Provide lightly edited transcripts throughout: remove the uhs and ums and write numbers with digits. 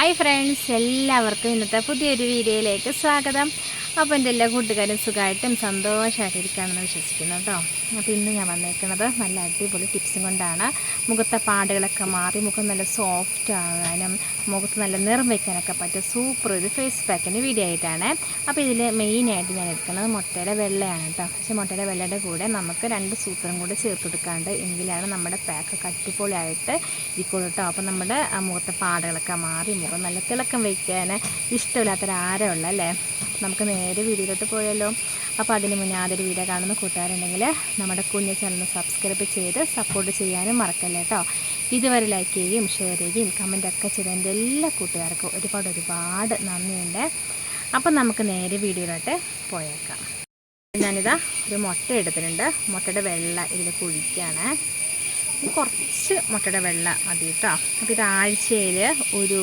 Hi friends, എല്ലാവർക്കും ഇന്നത്തെ പുതിയൊരു വീഡിയോയിലേക്ക് സ്വാഗതം. അപ്പോൾ എൻ്റെ എല്ലാ കൂട്ടുകാരും സുഖമായിട്ടും സന്തോഷമായിട്ടിരിക്കുകയാണെന്ന് വിശ്വസിക്കുന്നു കേട്ടോ. അപ്പോൾ ഇന്ന് ഞാൻ വന്നേക്കുന്നത് നല്ല അടിപൊളി ടിപ്സും കൊണ്ടാണ്. മുഖത്തെ പാടുകളൊക്കെ മാറി മുഖം നല്ല സോഫ്റ്റ് ആകാനും മുഖത്ത് നല്ല നിറം വയ്ക്കാനൊക്കെ പറ്റിയ സൂപ്പർ ഒരു ഫേസ് പാക്കിൻ്റെ വീഡിയോ ആയിട്ടാണ്. അപ്പോൾ ഇതിൽ മെയിനായിട്ട് ഞാൻ എടുക്കുന്നത് മുട്ടയുടെ വെള്ളയാണ് കേട്ടോ. പക്ഷേ മുട്ടയുടെ വെള്ളയുടെ കൂടെ നമുക്ക് 2 സൂത്രം കൂടെ ചേർത്ത് കൊടുക്കാണ്ട് എങ്കിലാണ് നമ്മുടെ പാക്ക് അടിപൊളിയായിട്ട് ഇരിക്കുള്ളൂ കേട്ടോ. അപ്പോൾ നമ്മുടെ മുഖത്തെ പാടുകളൊക്കെ മാറി മുഖം നല്ല തിളക്കം വയ്ക്കാൻ ഇഷ്ടമില്ലാത്തൊരാരുള്ള അല്ലേ. നമുക്ക് നേരെ വീഡിയോയിലോട്ട് പോയല്ലോ. അപ്പോൾ അതിന് മുന്നേ ആദ്യം വീഡിയോ കാണുന്ന കൂട്ടുകാരുണ്ടെങ്കിൽ നമ്മുടെ കുഞ്ഞു ചാനൽ സബ്സ്ക്രൈബ് ചെയ്ത് സപ്പോർട്ട് ചെയ്യാനും മറക്കല്ലേ കേട്ടോ. ഇതുവരെ ലൈക്ക് ചെയ്യുകയും ഷെയർ ചെയ്യുകയും കമൻറ്റൊക്കെ ചെയ്ത എൻ്റെ എല്ലാ കൂട്ടുകാർക്കും ഒരുപാട് നന്ദിയുണ്ട്. അപ്പം നമുക്ക് നേരെ വീഡിയോയിലോട്ട് പോയേക്കാം. ഞാനിതാ ഒരു മുട്ട എടുത്തിട്ടുണ്ട്. മുട്ടയുടെ വെള്ള ഇതിൽ കുഴിക്കുകയാണ്. കുറച്ച് മുട്ടയുടെ വെള്ള മതി കേട്ടോ. അപ്പോൾ ഇത് ആഴ്ചയിൽ ഒരു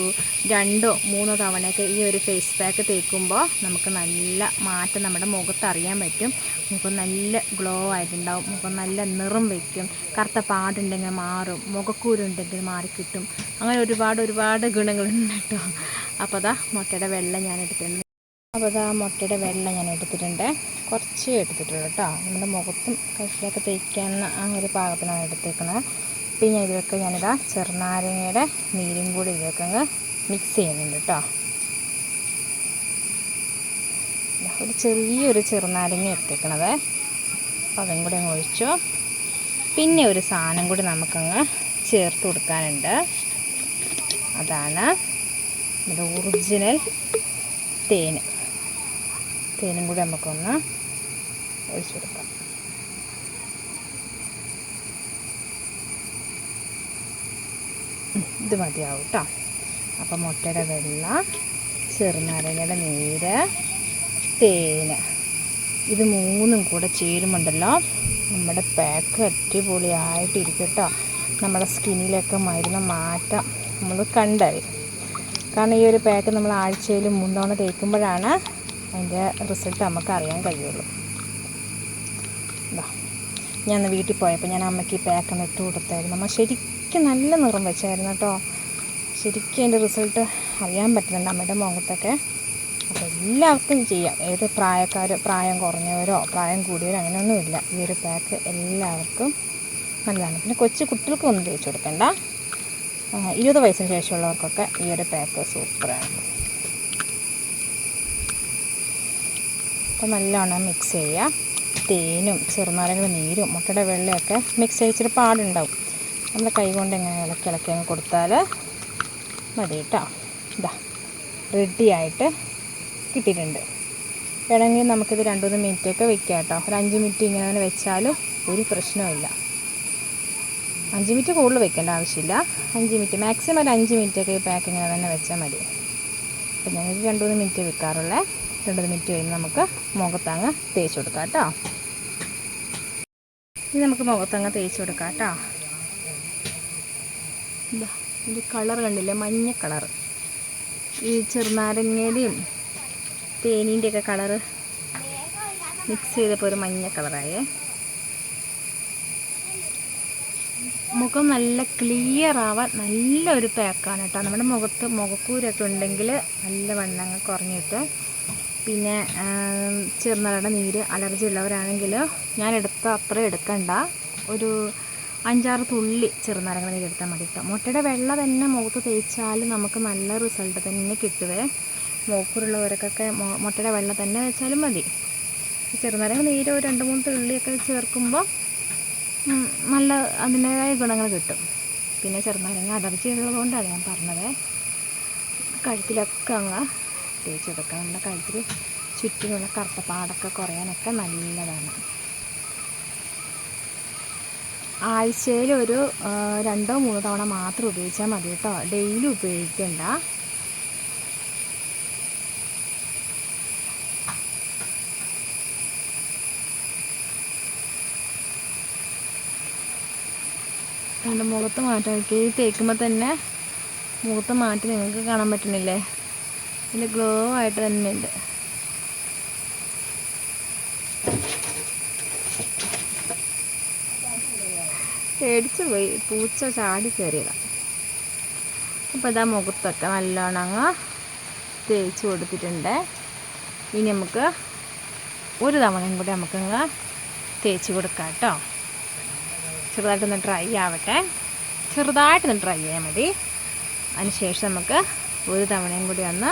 2-3 തവണയൊക്കെ ഈ ഒരു ഫേസ് പാക്ക് തേക്കുമ്പോൾ നമുക്ക് നല്ല മാറ്റം നമ്മുടെ മുഖത്ത് അറിയാൻ പറ്റും. മുഖം നല്ല ഗ്ലോ ആയിട്ടുണ്ടാവും, മുഖം നല്ല നിറം വയ്ക്കും, കറുത്ത പാടുണ്ടെങ്കിൽ മാറും, മുഖക്കൂരുണ്ടെങ്കിൽ മാറിക്കിട്ടും. അങ്ങനെ ഒരുപാട് ഗുണങ്ങളുണ്ട് കേട്ടോ. അപ്പോൾ അതാ മുട്ടയുടെ വെള്ള ഞാൻ എടുത്തിട്ടുണ്ട്. അപ്പോൾ അതാ മുട്ടയുടെ വെള്ള ഞാൻ എടുത്തിട്ടുണ്ട്. കുറച്ചേ എടുത്തിട്ടുള്ളൂ കേട്ടോ. നമ്മുടെ മുഖത്തും കൈയിലൊക്കെ തേക്കാവുന്ന ആ ഒരു പാകത്തിനാണ് എടുത്തേക്കുന്നത്. പിന്നെ ഇതിലൊക്കെ ഞാനിതാ ചെറുനാരങ്ങയുടെ നീരും കൂടി ഇതിലൊക്കെ അങ്ങ് മിക്സ് ചെയ്യുന്നുണ്ട് കേട്ടോ. ഒരു ചെറിയൊരു ചെറുനാരങ്ങ എടുത്തേക്കണത്. അപ്പോൾ അതും കൂടി അങ്ങ് ഒഴിച്ചു. പിന്നെ ഒരു സാധനം കൂടി നമുക്കങ്ങ് ചേർത്ത് കൊടുക്കാനുണ്ട്. അതാണ് നമ്മുടെ ഒറിജിനൽ തേനും കൂടി നമുക്കൊന്ന് ഒഴിച്ചു കൊടുക്കാം. ഇത് മതിയാവും കേട്ടോ. അപ്പോൾ മുട്ടയുടെ വെള്ള, ചെറുനാരങ്ങയുടെ നീര്, തേന്, ഇത് 3ഉം കൂടെ ചേരുമുണ്ടല്ലോ നമ്മുടെ പാക്ക് അടിപൊളിയായിട്ടിരിക്കും കേട്ടോ. നമ്മുടെ സ്കിന്നിലൊക്കെ മരുന്ന് മാറ്റം നമ്മൾ കണ്ടറിയും. കാരണം ഈ ഒരു പാക്ക് നമ്മൾ ആഴ്ചയിൽ 3 തവണ തേക്കുമ്പോഴാണ് അതിൻ്റെ റിസൾട്ട് നമുക്ക് അറിയാൻ കഴിയുള്ളൂ. ഞാൻ വീട്ടിൽ പോയപ്പോൾ ഞാൻ അമ്മയ്ക്ക് ഈ പാക്കൊന്ന് ഇട്ട് കൊടുത്തായിരുന്നു. അമ്മ ശരിക്കും നല്ല നിറം വെച്ചായിരുന്നു കേട്ടോ. ശരിക്കും അതിൻ്റെ റിസൾട്ട് അറിയാൻ പറ്റുന്നുണ്ട് അമ്മയുടെ മുഖത്തൊക്കെ. അപ്പോൾ എല്ലാവർക്കും ചെയ്യാം. ഏത് പ്രായം കുറഞ്ഞവരോ പ്രായം കൂടിയവരോ അങ്ങനെയൊന്നുമില്ല. ഈ ഒരു പാക്ക് എല്ലാവർക്കും നല്ലതാണ്. പിന്നെ കൊച്ചു കുട്ടികൾക്കൊന്നും തേച്ച് കൊടുക്കണ്ട. 20 വയസ്സിന് ശേഷമുള്ളവർക്കൊക്കെ ഈ ഒരു പാക്ക് സൂപ്പറാണ്. അപ്പോൾ നല്ലോണം മിക്സ് ചെയ്യുക. തേനും ചെറുനാരങ്ങയുടെ നീരും മുട്ടയുടെ വെള്ളയൊക്കെ മിക്സ് ചെയ്യിച്ചിട്ട് പാടുണ്ടാവും. നമ്മുടെ കൈ കൊണ്ട് എങ്ങനെ ഇളക്കി അങ്ങ് കൊടുത്താൽ മതി കേട്ടോ. ഇതാ റെഡിയായിട്ട് കിട്ടിയിട്ടുണ്ട്. വേണമെങ്കിൽ നമുക്കിത് 2-3 മിനിറ്റൊക്കെ വെക്കാം കേട്ടോ. ഒരു 5 മിനിറ്റ് ഇങ്ങനെ തന്നെ വെച്ചാലും ഒരു പ്രശ്നവുമില്ല. 5 മിനിറ്റ് കൂടുതൽ വെക്കേണ്ട ആവശ്യമില്ല. 5 മിനിറ്റ് മാക്സിമം ഒരു 5 മിനിറ്റൊക്കെ ഈ പാക്ക് ഇങ്ങനെ തന്നെ വെച്ചാൽ മതി. അപ്പോൾ ഞാനൊരു 2-3 മിനിറ്റ് വെക്കാറുള്ളത്. 2 മിനിറ്റ് കഴിയുമ്പോൾ നമുക്ക് മുഖത്തങ്ങ് തേച്ച് കൊടുക്കാം കേട്ടോ. ഇനി നമുക്ക് മുഖത്തങ്ങ് തേച്ച് കൊടുക്കാം കേട്ടോ. ഇതാ ഇതിൻ്റെ കളർ കണ്ടില്ലേ, മഞ്ഞ കളർ. ഈ ചെറുനാരങ്ങയുടെയും തേനീൻ്റെയൊക്കെ കളറ് മിക്സ് ചെയ്തപ്പോൾ ഒരു മഞ്ഞ കളറായേ. മുഖം നല്ല ക്ലിയർ ആവാൻ നല്ലൊരു പാക്കാണ് കേട്ടോ. നമ്മുടെ മുഖക്കൂരൊക്കെ ഉണ്ടെങ്കിൽ നല്ല വണ്ണങ്ങ് കുറഞ്ഞിട്ട്. പിന്നെ ചെറുനാരങ്ങയുടെ നീര് അലർജി ഉള്ളവരാണെങ്കിൽ ഞാൻ അത്ര എടുക്കണ്ട. ഒരു 5-6 തുള്ളി ചെറുനാരങ്ങ നീര് എടുത്താൽ മതി കേട്ടോ. മുട്ടയുടെ വെള്ള തന്നെ മുഖത്ത് തേച്ചാൽ നമുക്ക് നല്ല റിസൾട്ട് തന്നെ കിട്ടുവേ. മുഖക്കൂരുള്ളവർക്കൊക്കെ മുട്ടയുടെ വെള്ള തന്നെ വെച്ചാലും മതി. ചെറുനാരങ്ങ നീര് ഒരു 2-3 തുള്ളിയൊക്കെ ചേർക്കുമ്പോൾ നല്ല അതിൻ്റേതായ ഗുണങ്ങൾ കിട്ടും. പിന്നെ ചെറുനാരങ്ങ അലർജി ഉള്ളതുകൊണ്ടാണ് ഞാൻ പറഞ്ഞത്. കഴുത്തിലൊക്കെ അങ്ങ് തേച്ച് കൊടുക്കാം. നമ്മുടെ കഴുത്തിൽ ചുറ്റിനുള്ള കറുത്ത പാടൊക്കെ കുറയാനൊക്കെ നല്ലതാണ്. ആഴ്ചയിൽ ഒരു 2-3 തവണ മാത്രം ഉപയോഗിച്ചാൽ മതി കേട്ടോ. ഡെയിലി ഉപയോഗിക്കണ്ട. എൻ്റെ മുഖത്ത് മാറ്റം തേക്കുമ്പോൾ തന്നെ മുഖത്ത് മാറ്റി നിങ്ങൾക്ക് കാണാൻ പറ്റുന്നില്ലേ. നല്ല ഗ്ലോ ആയിട്ട് തന്നെ ഉണ്ട്. പേടിച്ചു പോയി, പൂച്ച ചാടി കയറിയതാണ്. അപ്പോൾ ഇതാ മുഖത്തൊക്കെ നല്ലോണം അങ്ങ് തേച്ച് കൊടുത്തിട്ടുണ്ട്. ഇനി നമുക്ക് ഒരു തവണയും കൂടി നമുക്കങ്ങ് തേച്ച് കൊടുക്കാം കേട്ടോ. ചെറുതായിട്ടൊന്ന് ഡ്രൈ ആവട്ടെ, ചെറുതായിട്ടൊന്ന് ഡ്രൈ ആയാൽ മതി. അതിനുശേഷം നമുക്ക് ഒരു തവണയും കൂടി ഒന്ന്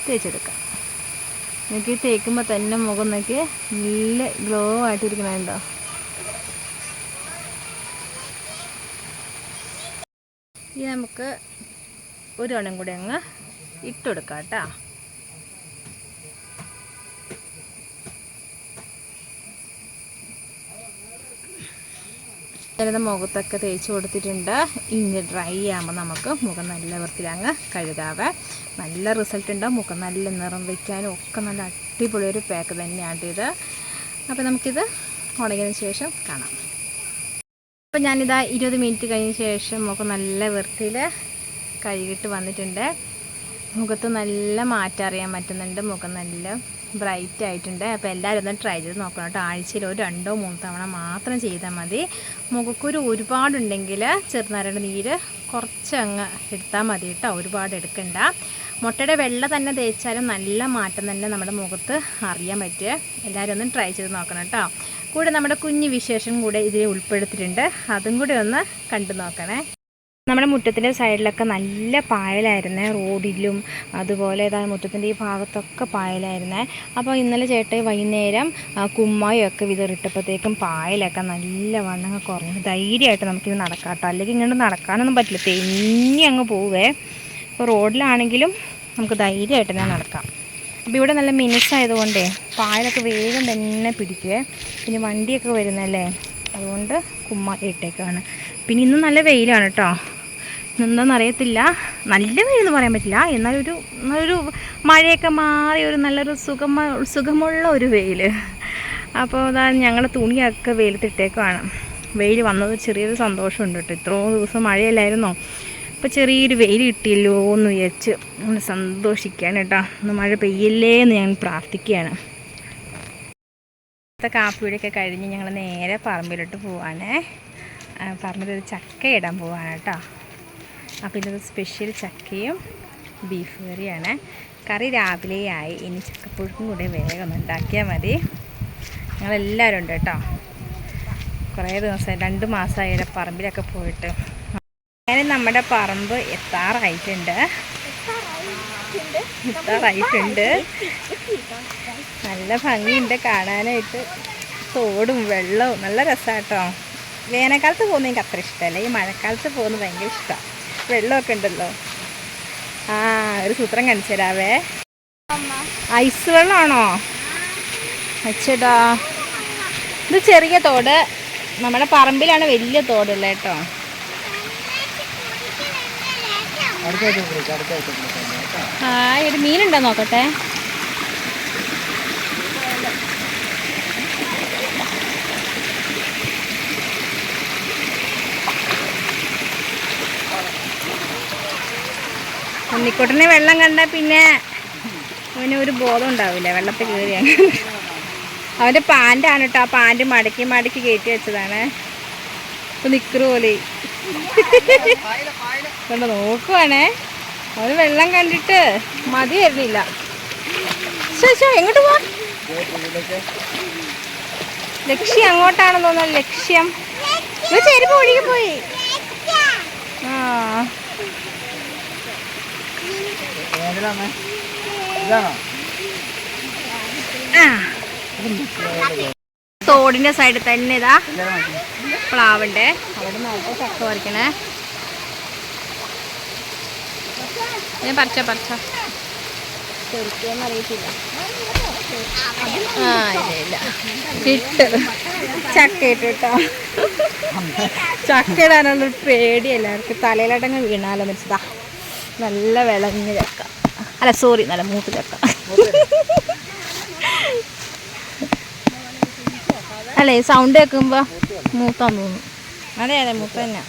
തേച്ചെടുക്കാം. എനിക്ക് തേക്കുമ്പോൾ തന്നെ മുഖം നോക്കി നല്ല ഗ്ലോ ആയിട്ടിരിക്കണുണ്ടോ. ഇനി നമുക്ക് ഒരു തവണയും കൂടി അങ്ങ് ഇട്ടുകൊടുക്കാം കേട്ടോ. മുഖത്തൊക്കെ തേച്ച് കൊടുത്തിട്ടുണ്ട്. ഇനി ഡ്രൈ ആകുമ്പോൾ നമുക്ക് മുഖം നല്ല വൃത്തിയിലങ്ങ് കഴുകാവേ. നല്ല റിസൾട്ട് ഉണ്ടാവും. മുഖം നല്ല നിറം വയ്ക്കാനും ഒക്കെ നല്ല അടിപൊളി ഒരു പാക്ക് തന്നെയാണ് ഇത്. അപ്പോൾ നമുക്കിത് ഉണങ്ങിയതിന് ശേഷം കാണാം. അപ്പോൾ ഞാനിതാ 20 മിനിറ്റ് കഴിഞ്ഞ ശേഷം മുഖം നല്ല വൃത്തിയിൽ കഴുകിയിട്ട് വന്നിട്ടുണ്ട്. മുഖത്ത് നല്ല മാറ്റം അറിയാൻ പറ്റുന്നുണ്ട്. മുഖം നല്ല ബ്രൈറ്റ് ആയിട്ടുണ്ട്. അപ്പോൾ എല്ലാവരും ഒന്ന് ട്രൈ ചെയ്ത് നോക്കണം കേട്ടോ. ആഴ്ചയിൽ ഒരു 2-3 തവണ മാത്രം ചെയ്താൽ മതി. മുഖക്കുരു ഒരുപാടുണ്ടെങ്കിൽ ചെറുനാരങ്ങ നീര് കുറച്ച് അങ്ങ് എടുത്താൽ മതി കേട്ടോ. ഒരുപാട് എടുക്കണ്ട. മുട്ടയുടെ വെള്ള തന്നെ തേച്ചാലും നല്ല മാറ്റം തന്നെ നമ്മുടെ മുഖത്ത് അറിയാൻ പറ്റുക. എല്ലാവരും ഒന്ന് ട്രൈ ചെയ്ത് നോക്കണം കേട്ടോ. കൂടെ നമ്മുടെ കുഞ്ഞു വിശേഷം കൂടെ ഇതിൽ ഉൾപ്പെടുത്തിയിട്ടുണ്ട്. അതും കൂടി ഒന്ന് കണ്ടു നോക്കണേ. നമ്മുടെ മുറ്റത്തിൻ്റെ സൈഡിലൊക്കെ നല്ല പായലായിരുന്നേ, റോഡിലും അതുപോലെ മുറ്റത്തിൻ്റെ ഈ ഭാഗത്തൊക്കെ പായലായിരുന്നേ. അപ്പോൾ ഇന്നലെ ചേട്ടൻ വൈകുന്നേരം കുമ്മായൊക്കെ വിതറിട്ടപ്പോഴത്തേക്കും പായലൊക്കെ നല്ല വണ്ണം കുറഞ്ഞു. ധൈര്യമായിട്ട് നമുക്കിത് നടക്കാം കേട്ടോ. അല്ലെങ്കിൽ ഇങ്ങോട്ട് നടക്കാനൊന്നും പറ്റില്ല, തെന്നി അങ്ങ് പോവേ. അപ്പോൾ റോഡിലാണെങ്കിലും നമുക്ക് ധൈര്യമായിട്ട് തന്നെ നടക്കാം. അപ്പോൾ ഇവിടെ നല്ല മിനുസായതുകൊണ്ടേ പായലൊക്കെ വേഗം തന്നെ പിടിക്കുവേ. പിന്നെ വണ്ടിയൊക്കെ വരുന്നല്ലേ, അതുകൊണ്ട് കുമ്മായ ഇട്ടേക്കാണ്. പിന്നെ ഇന്ന് നല്ല വെയിലാണ് കേട്ടോ. എന്താണെന്നറിയത്തില്ല, നല്ല വെയിലെന്ന് പറയാൻ പറ്റില്ല, എന്നാലൊരു മഴയൊക്കെ മാറി ഒരു നല്ലൊരു സുഖമുള്ള ഒരു വെയിൽ. അപ്പോൾ അതാ ഞങ്ങൾ തുണിയൊക്കെ വെയിലത്തിട്ടേക്കാണ്. വെയിൽ വന്നത് ചെറിയൊരു സന്തോഷമുണ്ട് കേട്ടോ. ഇത്രയും ദിവസം മഴയല്ലായിരുന്നോ, അപ്പോൾ ചെറിയൊരു വെയിൽ കിട്ടിയല്ലോ എന്ന് വിചാരിച്ച് നമ്മൾ സന്തോഷിക്കുകയാണ് കേട്ടോ. ഒന്ന് മഴ പെയ്യല്ലേ എന്ന് ഞാൻ പ്രാർത്ഥിക്കുകയാണ്. കാപ്പിയുടെയൊക്കെ കഴിഞ്ഞ് ഞങ്ങൾ നേരെ പറമ്പിലോട്ട് പോവാണേ. പറമ്പിലൊരു ചക്ക ഇടാൻ പോവാണ് കേട്ടോ. അപ്പോൾ ഇതൊരു സ്പെഷ്യൽ ചക്കയും ബീഫ് കറിയാണ്. കറി രാവിലെയായി. ഇനി ചക്കപ്പുഴുക്കും കൂടെ വേഗം ഉണ്ടാക്കിയാൽ മതി. ഞങ്ങളെല്ലാവരും ഉണ്ട് കേട്ടോ. കുറേ ദിവസം 2 മാസമായി പറമ്പിലൊക്കെ പോയിട്ട്. അങ്ങനെ നമ്മുടെ പറമ്പ് എത്താറായിട്ടുണ്ട്. നല്ല ഭംഗിയുണ്ട് കാണാനായിട്ട്. തോടും വെള്ളവും നല്ല രസമാട്ടോ. വേനൽക്കാലത്ത് പോകുന്നത് എനിക്ക് അത്ര ഇഷ്ടമല്ല, ഈ മഴക്കാലത്ത് പോകുന്നത് ഭയങ്കര ഇഷ്ടമാണ്. വെള്ളമൊക്കെ ഉണ്ടല്ലോ. ഒരു സൂത്രം കാണിച്ചു തരാവേ. ഐസ് വെള്ളമാണോ? അച്ചടാ, ഇത് ചെറിയ തോട്. നമ്മുടെ പറമ്പിലാണ് വലിയ തോടുള്ളത് കേട്ടോ. ഒരു മീനുണ്ടോ നോക്കട്ടെ. ഉണ്ണിക്കുട്ടനെ വെള്ളം കണ്ടാൽ പിന്നെ അവന് ഒരു ബോധം ഉണ്ടാവില്ല, വെള്ളത്തിൽ കയറി. അവൻ്റെ പാൻ്റാണ് കേട്ടോ. ആ പാൻറ്റ് മടക്കി കയറ്റി വെച്ചതാണ്. ഇപ്പം നിക്കറ് പോലെ കൊണ്ട് നോക്കുവാണേ. അവന് വെള്ളം കണ്ടിട്ട് മതി വരുന്നില്ല. ശോ, എങ്ങോട്ട് പോവാ? ലക്ഷ്യം അങ്ങോട്ടാണെന്ന് തോന്നുന്നു. ലക്ഷ്യം ചെരുപ്പ് ഒഴുകി പോയി. തോടിന്റെ സൈഡിൽ തന്നെ ഇതാ പ്ലാവുണ്ട്. അവിടെ നോക്കാം ചക്ക പറിക്കണേ. ഞാൻ പറിച്ച ചെറുക്കിയെന്ന് അറിയത്തില്ല. ഇല്ല ചക്ക ഇട്ടോ. ചക്ക ഇടാനുള്ളൊരു പേടി എല്ലാവർക്കും. തലയിലടങ്ങ് വീണാലോ വെച്ചതാ. നല്ല വിളഞ്ഞ ചക്ക, അല്ല സോറി, നല്ല മൂത്ത് ചക്ക. അല്ലേ സൗണ്ട് കേൾക്കുമ്പോ മൂത്താന്ന് തോന്നുന്നു. അതെ മൂത്ത തന്നെ.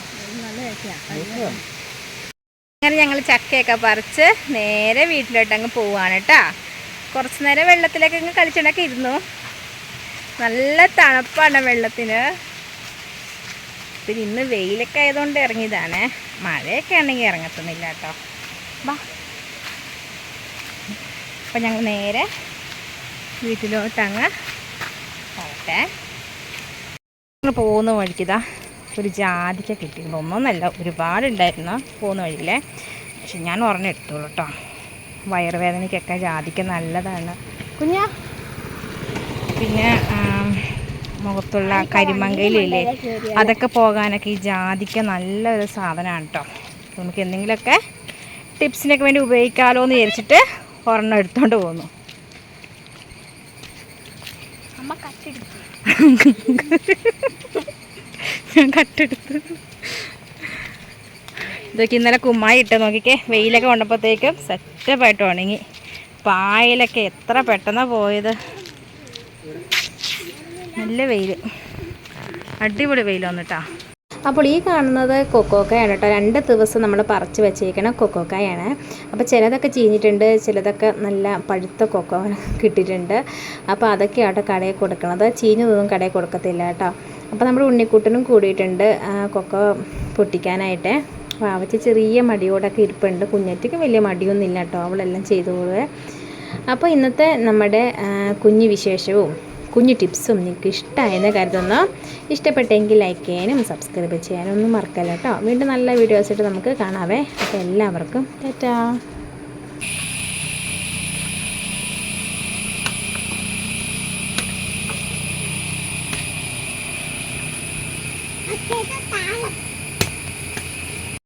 അങ്ങനെ ഞങ്ങൾ ചക്കയൊക്കെ പറിച്ച് നേരെ വീട്ടിലോട്ടങ്ങ് പോവാണ് കേട്ടോ. കുറച്ച് നേരം വെള്ളത്തിലേക്ക് അങ്ങ് കളിച്ചിട്ടൊക്കെ ഇരുന്നു. നല്ല തണുപ്പാണ് വെള്ളത്തിന്. പിന്നെ ഇന്ന് വെയിലൊക്കെ ആയതുകൊണ്ട് ഇറങ്ങിയതാണേ. മഴയൊക്കെ ആണെങ്കിൽ ഇറങ്ങത്തുന്നില്ല കേട്ടോ. വാ. അപ്പം ഞങ്ങൾ നേരെ വീട്ടിലോട്ടങ്ങ് പോട്ടെ. ഞങ്ങൾ പോകുന്ന വഴിക്കിതാ ഒരു ജാതിക്ക കിട്ടിയിരുന്നു. ഒന്നൊന്നല്ല, ഒരുപാടുണ്ടായിരുന്നു പോകുന്ന വഴിയിലെ. പക്ഷെ ഞാൻ ഒരെണ്ണം എടുത്തോളൂ കേട്ടോ. വയറുവേദനയ്ക്കൊക്കെ ജാതിക്ക നല്ലതാണ് കുഞ്ഞാ. പിന്നെ മുഖത്തുള്ള കരിമങ്കയിലില്ലേ, അതൊക്കെ പോകാനൊക്കെ ഈ ജാതിക്ക നല്ലൊരു സാധനമാണ് കേട്ടോ. നമുക്ക് എന്തെങ്കിലുമൊക്കെ ടിപ്സിനൊക്കെ വേണ്ടി ഉപയോഗിക്കാമല്ലോ എന്ന് വിചാരിച്ചിട്ട് ഒരെണ്ണം എടുത്തോണ്ട് പോന്നു. ഞാൻ കട്ടെടുത്തു. ഇതൊക്കെ ഇന്നലെ കുമ്മായി ഇട്ട് നോക്കിക്കേ, വെയിലൊക്കെ കൊണ്ടപ്പോഴത്തേക്കും സെറ്റപ്പായിട്ട് ഉണങ്ങി. പായലൊക്കെ എത്ര പെട്ടെന്നാണ് പോയത്. നല്ല വെയിൽ, അടിപൊളി വെയിൽ വന്നിട്ടാ. അപ്പോൾ ഈ കാണുന്നത് കൊക്കോക്കായാണ് കേട്ടോ. 2 ദിവസം നമ്മൾ പറിച്ച് വെച്ചേക്കണ കൊക്കോക്കായാണ്. അപ്പോൾ ചിലതൊക്കെ ചീഞ്ഞിട്ടുണ്ട്, ചിലതൊക്കെ നല്ല പഴുത്ത കൊക്കോ കിട്ടിയിട്ടുണ്ട്. അപ്പോൾ അതൊക്കെയാട്ടോ കടയിൽ കൊടുക്കണത്. ചീഞ്ഞതൊന്നും കടയിൽ കൊടുക്കത്തില്ല കേട്ടോ. അപ്പോൾ നമ്മുടെ ഉണ്ണിക്കുട്ടനും കൂടിയിട്ടുണ്ട് കൊക്കോ പൊട്ടിക്കാനായിട്ട്. വാവച്ച് ചെറിയ മടിയോടൊക്കെ ഇരിപ്പുണ്ട്. കുഞ്ഞറ്റിക്ക് വലിയ മടിയൊന്നുമില്ല കേട്ടോ, അവളെല്ലാം ചെയ്തോളൂ. അപ്പോൾ ഇന്നത്തെ നമ്മുടെ കുഞ്ഞു വിശേഷവും കുഞ്ഞു ടിപ്സും നിങ്ങൾക്ക് ഇഷ്ടമായെന്ന് കരുതുന്നു. ഇഷ്ടപ്പെട്ടെങ്കിൽ ലൈക്ക് ചെയ്യാനും സബ്സ്ക്രൈബ് ചെയ്യാനും ഒന്നും മറക്കല്ല കേട്ടോ. വീണ്ടും നല്ല വീഡിയോസായിട്ട് നമുക്ക് കാണാവേ. അപ്പോൾ എല്ലാവർക്കും ടാറ്റാ.